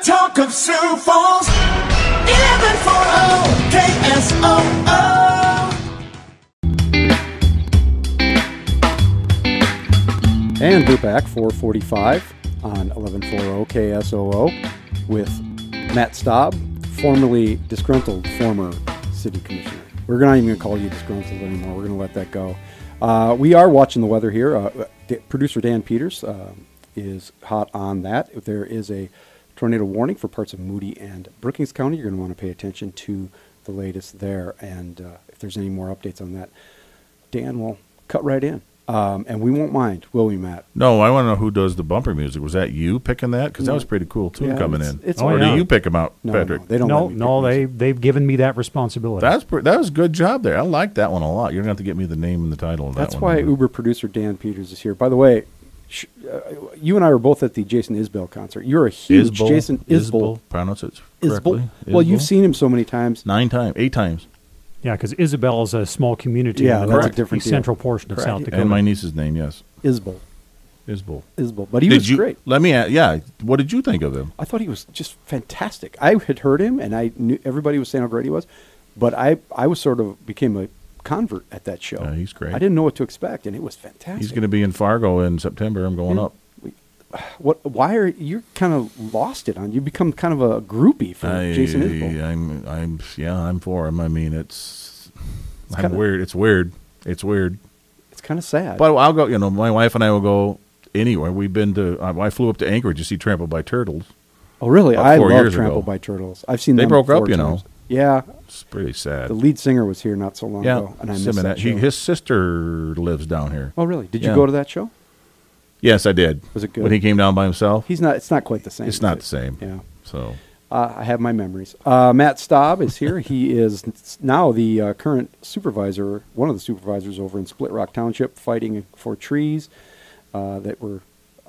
talk of Sioux Falls. 1140 KSOO. And we're back, 445 on 1140 KSOO with Matt Staab, formerly disgruntled former city commissioner. We're not even going to call you disgruntled anymore. We're going to let that go. We are watching the weather here. Producer Dan Peters is hot on that. There is a tornado warning for parts of Moody and Brookings County. You're going to want to pay attention to the latest there. And if there's any more updates on that, Dan will cut right in. And we won't mind, will we, Matt? No, I want to know who does the bumper music. Was that you picking that? Because that was pretty cool, too, coming in. Or do you pick them out, Patrick? No, they don't. They've given me that responsibility. That was a good job there. I like that one a lot. You're going to have to get me the name and the title of that one. That's why Uber producer Dan Peters is here. By the way, you and I were both at the Jason Isbell concert. You're a huge Jason Isbell. Pronounce it correctly. Well, you've seen him so many times. 8 times. Yeah, because Isabel is a small community. Yeah, in that's the a different central portion of South Dakota. And my niece's name, yes. Isbell. But he was great. Let me ask, what did you think of him? I thought he was just fantastic. I had heard him, and I knew everybody was saying how great he was, but I was sort of became a convert at that show. He's great. I didn't know what to expect, and it was fantastic. He's going to be in Fargo in September. I'm going up. Why are you kind of lost it on? You become kind of a groupie for Jason Isbell. I'm for him. I mean, I'm weird. It's weird. It's kind of sad. But I'll go. My wife and I will go anywhere. We've been to. I flew up to Anchorage to see Trampled by Turtles. Oh, really? I love Trampled ago. by Turtles. I've seen they them broke up. 4 times. Yeah, it's pretty sad. The lead singer was here not so long ago, and I missed that show. His sister lives down here. Oh, really? Did you go to that show? Yes, I did. Was it good? When he came down by himself? It's not quite the same. It's not the same. Yeah. So I have my memories. Matt Staab is here. He is now the current supervisor, one of the supervisors over in Split Rock Township, fighting for trees that were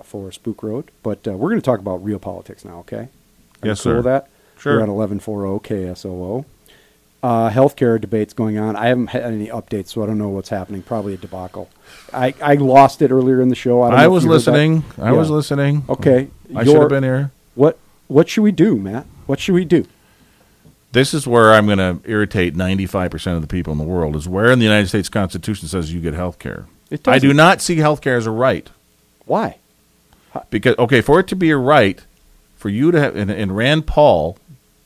for Spook Road. But we're going to talk about real politics now, okay? Yes, sir. Cool with that? Sure. We're at 1140 KSOO. Healthcare debates going on. I haven't had any updates, so I don't know what's happening. Probably a debacle. I lost it earlier in the show. I was listening. I was listening. Okay. I should have been here. What should we do, Matt? What should we do? This is where I'm going to irritate 95% of the people in the world, is where in the United States Constitution says you get health care. I do not see health care as a right. Why? Because, for it to be a right, for you to have, and Rand Paul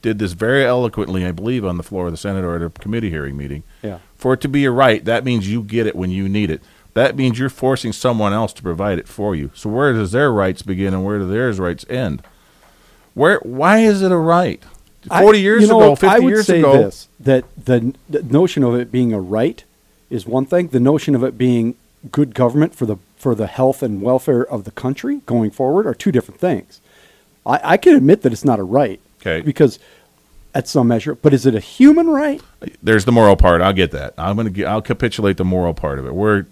did this very eloquently, I believe, on the floor of the Senate or at a committee hearing meeting. Yeah. For it to be a right, that means you get it when you need it. That means you're forcing someone else to provide it for you. So where does their rights begin and where do theirs rights end? Why is it a right? 40 years ago, 50 years ago. I would say that the notion of it being a right is one thing. The notion of it being good government for the health and welfare of the country going forward are two different things. I can admit that it's not a right. Okay. Because at some measure, but is it a human right? There's the moral part. I'll get that. I'll capitulate the moral part of it. We're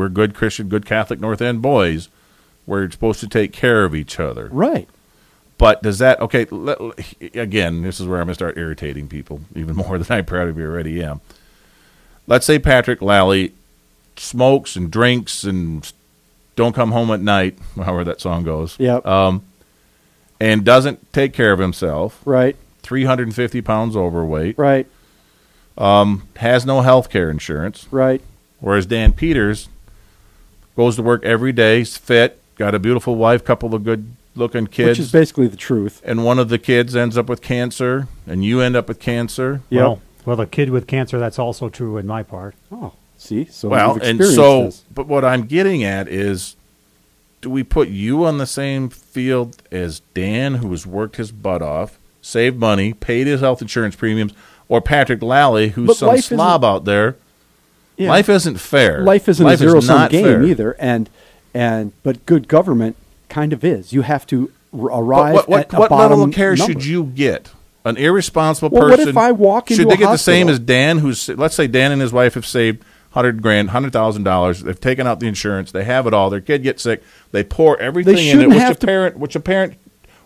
good Christian, good Catholic North End boys. We're supposed to take care of each other. Right. But does that, again, this is where I'm going to start irritating people even more than I probably already am. Let's say Patrick Lalley smokes and drinks and don't come home at night, however that song goes. Yep. And doesn't take care of himself. Right. 350 pounds overweight. Right. Has no health care insurance. Right. Whereas Dan Peters goes to work every day, is fit, got a beautiful wife, couple of good-looking kids. Which is basically the truth. And one of the kids ends up with cancer, and you end up with cancer. Yep. Well, a kid with cancer, that's also true in my part. Oh, see? So but what I'm getting at is, do we put you on the same field as Dan, who has worked his butt off, saved money, paid his health insurance premiums, or Patrick Lalley, who's some slob out there? Yeah. Life isn't fair. Life isn't a zero-sum game either, but good government kind of is. You have to arrive at a bottom What level of care should you get? An irresponsible person. What if I walk into should they get hospital? the same as Dan? Let's say Dan and his wife have saved $100,000. They've taken out the insurance. They have it all. Their kid gets sick. They pour everything in it. Which a parent.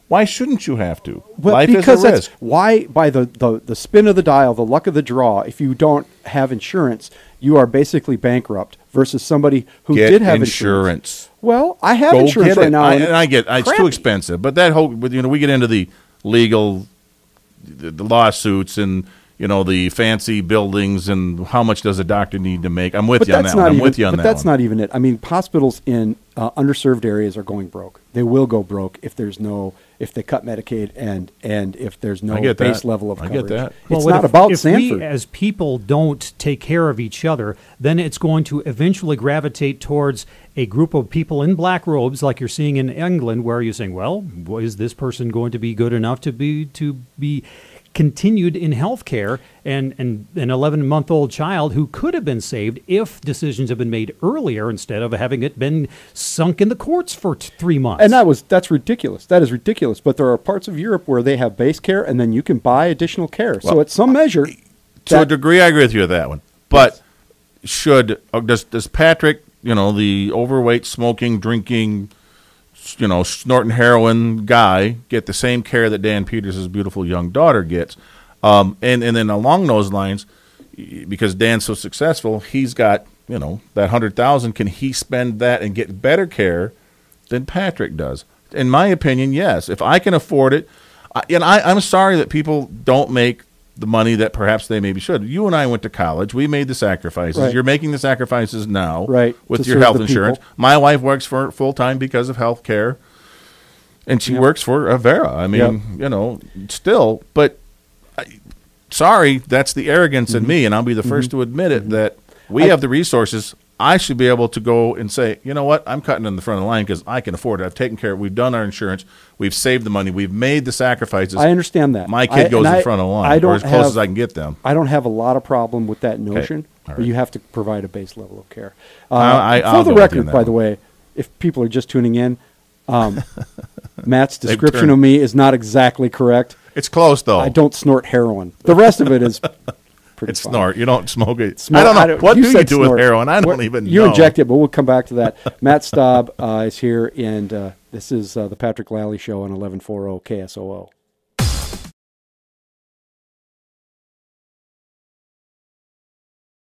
Why shouldn't you have to? Well, life because is a risk. Why, by the spin of the dial, the luck of the draw, if you don't have insurance, you are basically bankrupt versus somebody who did have insurance. Well, I have insurance right now. I get it's too expensive. But that whole, we get into the legal, the lawsuits and the fancy buildings and how much does a doctor need to make. I'm with you on that one. I'm with you on that one. But that's not even it. I mean, hospitals in underserved areas are going broke. They will go broke if they cut Medicaid and if there's no base level of coverage. I get that. It's not about if Sanford. we as people don't take care of each other, then it's going to eventually gravitate towards a group of people in black robes like you're seeing in England, where you're saying, well, is this person going to be good enough to be continued in health care, and an 11-month-old child who could have been saved if decisions have been made earlier instead of having it been sunk in the courts for 3 months. And that's ridiculous. That is ridiculous. But there are parts of Europe where they have base care, and then you can buy additional care. Well, so at some measure, to a degree, I agree with you with that one. But does Patrick, the overweight, smoking, drinking, snorting heroin guy get the same care that Dan Peters' beautiful young daughter gets? And then along those lines, because Dan's so successful, he's got, that $100,000. Can he spend that and get better care than Patrick does? In my opinion, yes. If I can afford it, I'm sorry that people don't make the money that perhaps they maybe should. You and I went to college. We made the sacrifices. Right. You're making the sacrifices now with to your serve health the insurance. people. My wife works for full-time because of health care, and she works for Avera. I mean, still. But sorry, that's the arrogance in me, and I'll be the first to admit it, that we have the resources. I should be able to go and say, you know what, I'm cutting in the front of the line because I can afford it. I've taken care of it. We've done our insurance. We've saved the money. We've made the sacrifices. I understand that. My kid goes in front of the line, or as close as I can get them. I don't have a lot of problem with that notion, All but right. you have to provide a base level of care. I'll For the go with you on record, that by one. the way, if people are just tuning in, Matt's description of me is not exactly correct. It's close, though. I don't snort heroin. The rest of it is pretty It's fine. snort. You don't smoke it. Snort- I don't know. What do you said do snort. with heroin? I don't even know. You inject it, but we'll come back to that. Matt Staab is here, and this is the Patrick Lalley Show on 1140 KSOO.